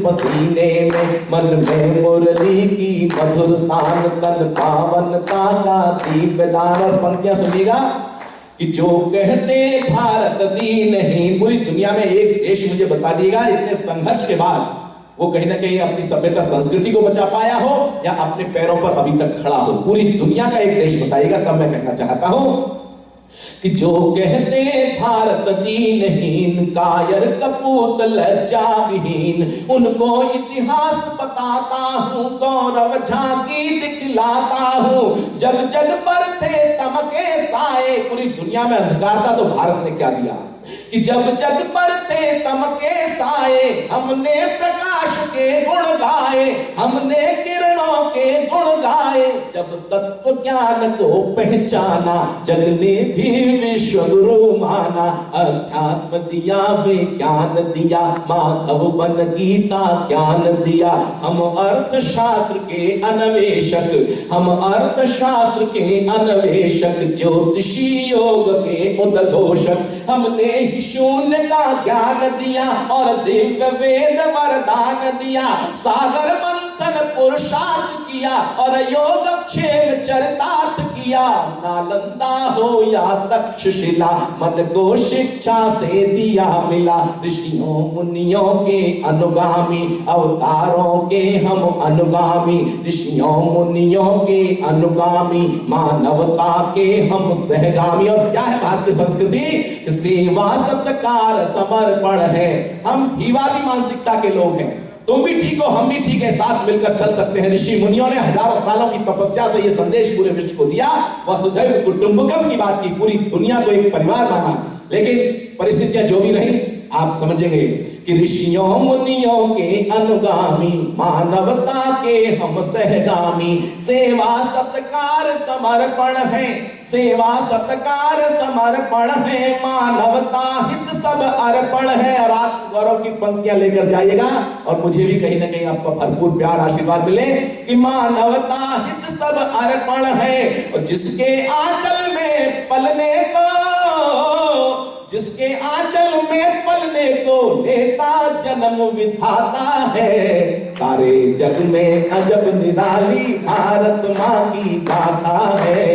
पसीने में, मन में मुरली की मधुर तान, तन पावनता का दीप दान। और पंक्तियां सुनिएगा कि जो कहते भारत दीनहीन, पूरी दुनिया में एक देश मुझे बता दिएगा इतने संघर्ष के बाद वो कहीं ना कहीं अपनी सभ्यता संस्कृति को बचा पाया हो या अपने पैरों पर अभी तक खड़ा हो। पूरी दुनिया का एक देश बताइएगा, तब मैं कहना चाहता हूं कि जो कहते भारत दीनहीन, कायर कपूत लज्जा विहीन, उनको इतिहास बताता हूँ, गौरव झांकी दिखलाता हूँ। जब जग पर थे तमके साए, पूरी दुनिया में अंधकार था तो भारत ने क्या दिया कि जब जग पर थे तमके साए, हमने प्रकाश के गुण गाए, हमने किरणों के गुण गाए। जब तत्व ज्ञान को पहचाना, जग ने भी विश्व गुरु माना। अध्यात्म दिया, विज्ञान दिया, माधव बन गीता ज्ञान दिया। हम अर्थशास्त्र के अन्वेषक, हम अर्थशास्त्र के अन्वेषक, ज्योतिषी योग के उद्घोषक। हमने ही शून्य का ज्ञान दिया और दिव्य वेद वरदान दिया। सागर मंथन पुरुषार्थ किया और योगक्षेम चरितार्थ किया। नालंदा हो या तक्षशिला, मन को शिक्षा से दिया मिला। ऋषियों मुनियों के अनुगामी, अवतारों के हम अनुगामी। ऋषियों मुनियों के अनुगामी, मानवता के हम सहगामी। और क्या है भारतीय संस्कृति? सेवा सत्कार समर्पण है। हम भीवादी मानसिकता के लोग हैं। तुम भी ठीक हो, हम भी ठीक है, साथ मिलकर चल सकते हैं। ऋषि मुनियों ने हजारों सालों की तपस्या से यह संदेश पूरे विश्व को दिया। वसुधैव कुटुंबकम की बात की, पूरी दुनिया को एक परिवार माना। लेकिन परिस्थितियां जो भी रही, आप समझेंगे कि ऋषियों मुनियों के अनुगामी, मानवता के हम सहगामी। सेवा सत्कार समर्पण है, सेवा सत्कार समर्पण है, मानवता हित सब अर्पण है। और आप गौरव की पंक्तियां लेकर जाइएगा और मुझे भी कहीं ना कहीं आपका भरपूर प्यार आशीर्वाद मिले कि मानवता हित सब अर्पण है। और जिसके आंचल में पलने को, जिसके आंचल में पलने को लेता जन्म विधाता है। सारे जग में अजब निराली भारत माँ की गाथा है।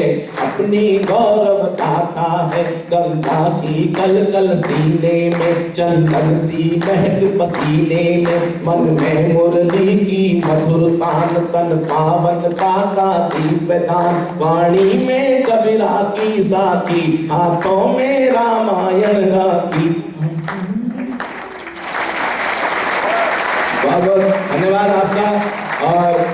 अपनी गौरव गाथा है, गंगा की कल कल सीने में, चंदन सी महक पसीने में। मन में मुरली की मधुर तान, तन पावनता का दीप दान। वाणी में कबीरा की साथी, हाथों में रामायण राखी। बहुत बहुत धन्यवाद आपका। और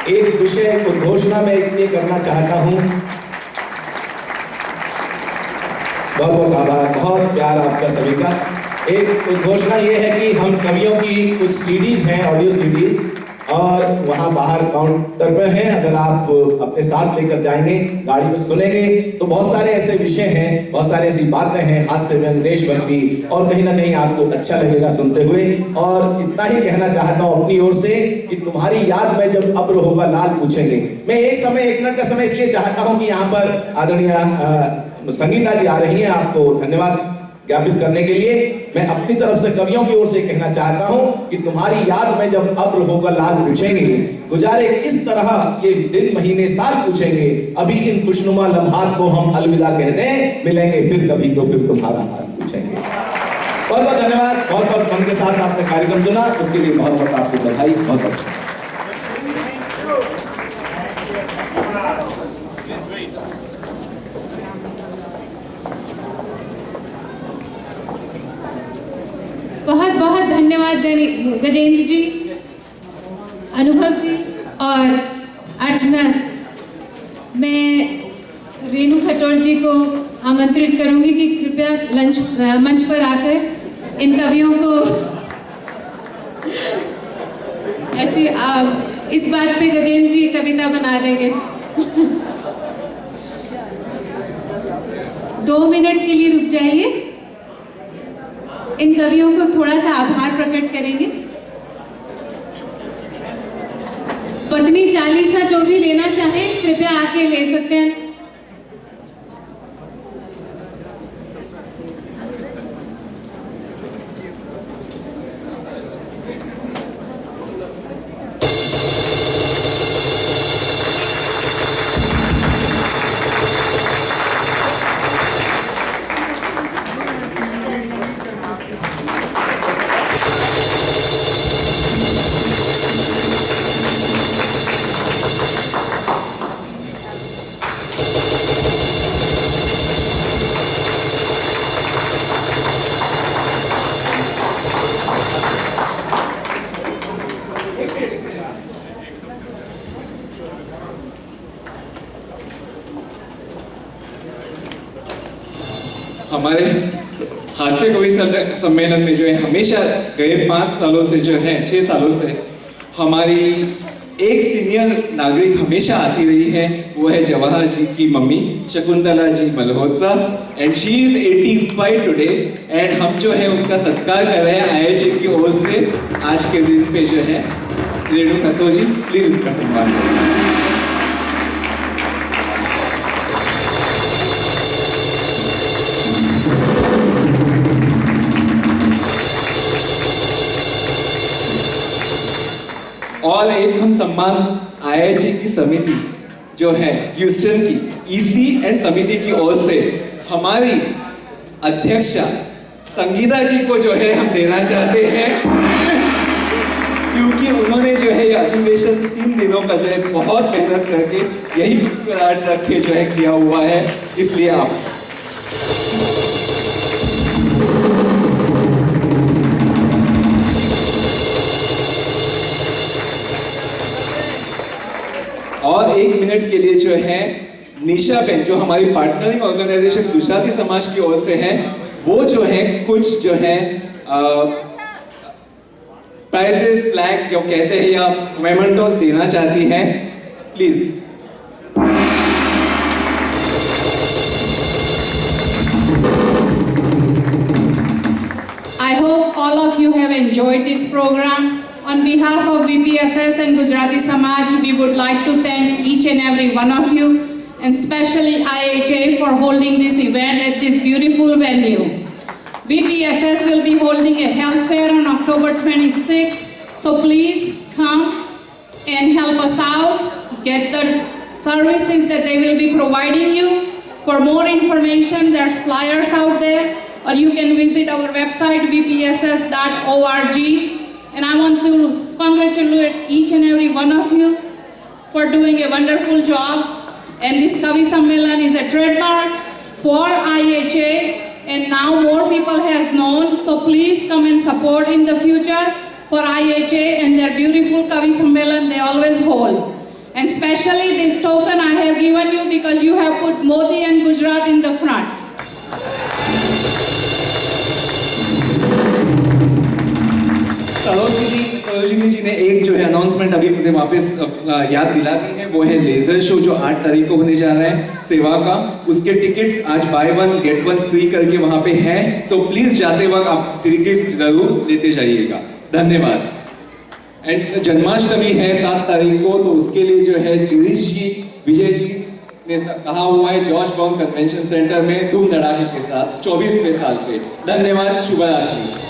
एक विषय को घोषणा मैं ये करना चाहता हूं। बहुत बहुत आभार, बहुत प्यार आपका सभी का। एक घोषणा ये है कि हम कवियों की कुछ सीडीज हैं, ऑडियो सीडीज, और वहाँ बाहर काउंटर पर हैं। अगर आप अपने साथ लेकर जाएंगे, गाड़ी में सुनेंगे, तो बहुत सारे ऐसे विषय हैं, बहुत सारी ऐसी बातें हैं, हास्य में देशभक्ति, और कहीं ना कहीं आपको अच्छा लगेगा सुनते हुए। और इतना ही कहना चाहता हूँ अपनी ओर से कि तुम्हारी याद में जब अब्र होगा लाल पूछेंगे। मैं एक मिनट का समय इसलिए चाहता हूँ कि यहाँ पर आदरणीय संगीता जी आ रही हैं, आपको धन्यवाद ज्ञापित करने के लिए। मैं अपनी तरफ से कवियों की ओर से कहना चाहता हूं कि तुम्हारी याद में जब अब्र होगा लाल पूछेंगे, गुजारे किस तरह ये दिन महीने साल पूछेंगे। अभी इन खुशनुमा लम्हात को हम अलविदा कह दें, मिलेंगे फिर कभी तो फिर तुम्हारा हाल पूछेंगे। बहुत बहुत धन्यवाद, बहुत बहुत मन के साथ आपने कार्यक्रम सुना, उसके लिए बहुत बहुत आपको बधाई। बहुत अच्छा। बहुत बहुत धन्यवाद गजेंद्र जी, अनुभव जी और अर्चना। मैं रेणु खटोर जी को आमंत्रित करूंगी कि कृपया मंच पर आकर इन कवियों को ऐसी इस बात पे गजेंद्र जी कविता बना देंगे। 2 मिनट के लिए रुक जाइए, इन कवियों को थोड़ा सा आभार प्रकट करेंगे। पत्नी चालीसा जो भी लेना चाहे कृपया आके ले सकते हैं। हमारे हास्य कवि सम्मेलन में जो है हमेशा गए 5 सालों से जो है 6 सालों से हमारी एक सीनियर नागरिक हमेशा आती रही है, वो है जवाहर जी की mummy Shakuntala ji Malhotra, and she is 85 today, and हम जो है उनका सत्कार कर रहे हैं आईएचए की ओर से आज के दिन पे जो है। रेणु खतो जी प्लीज उनका सम्मान करें। और एक हम सम्मान आईआईटी की समिति जो है ह्यूस्टन की ईसी एंड समिति की ओर से हमारी अध्यक्षा संगीता जी को जो है हम देना चाहते हैं क्योंकि उन्होंने जो है ये अधिवेशन 3 दिनों का जो है बहुत मेहनत करके यही रख के जो है किया हुआ है, इसलिए आप और 1 मिनट के लिए जो है निशा बेन जो हमारी पार्टनरिंग ऑर्गेनाइजेशन गुजराती समाज की ओर से है, वो जो है कुछ जो है प्राइजेस फ्लैग जो कहते हैं या मेमेंटोस देना चाहती हैं, please. I hope all of you have enjoyed this program. On behalf of VPSS and Gujarati Samaj, we would like to thank each and every one of you, and especially IHA for holding this event at this beautiful venue. VPSS will be holding a health fair on October 26th, so please come and help us out, get the services that they will be providing you. For more information, there's flyers out there, or you can visit our website vpss.org. And I want to congratulate each and every one of you for doing a wonderful job. And this Kavi Sammelan is a trademark for IHA, and now more people has known. So please come and support in the future for IHA and their beautiful Kavi Sammelan they always hold. And especially this token I have given you because you have put Modi and Gujarat in the front. Sarojini ji ने एक जो है announcement अभी मुझे वापस याद दिला दी है, वो है लेजर शो जो 8 तारीख को होने जा रहा है सेवा का। उसके टिकट्स आज बाय 1 गेट 1 फ्री करके वहां पे हैं, तो प्लीज जाते वक्त आप टिकट्स जरूर लेते जाइएगा। धन्यवाद। एंड जन्माष्टमी है 7 तारीख को, तो उसके लिए जो है गिरीश जी विजय जी ने कहा हुआ है जॉर्ज बाउन कन्वेंशन सेंटर में धूम धड़ाके के साथ 24वें साल पे। धन्यवाद। शुभ रात्रि।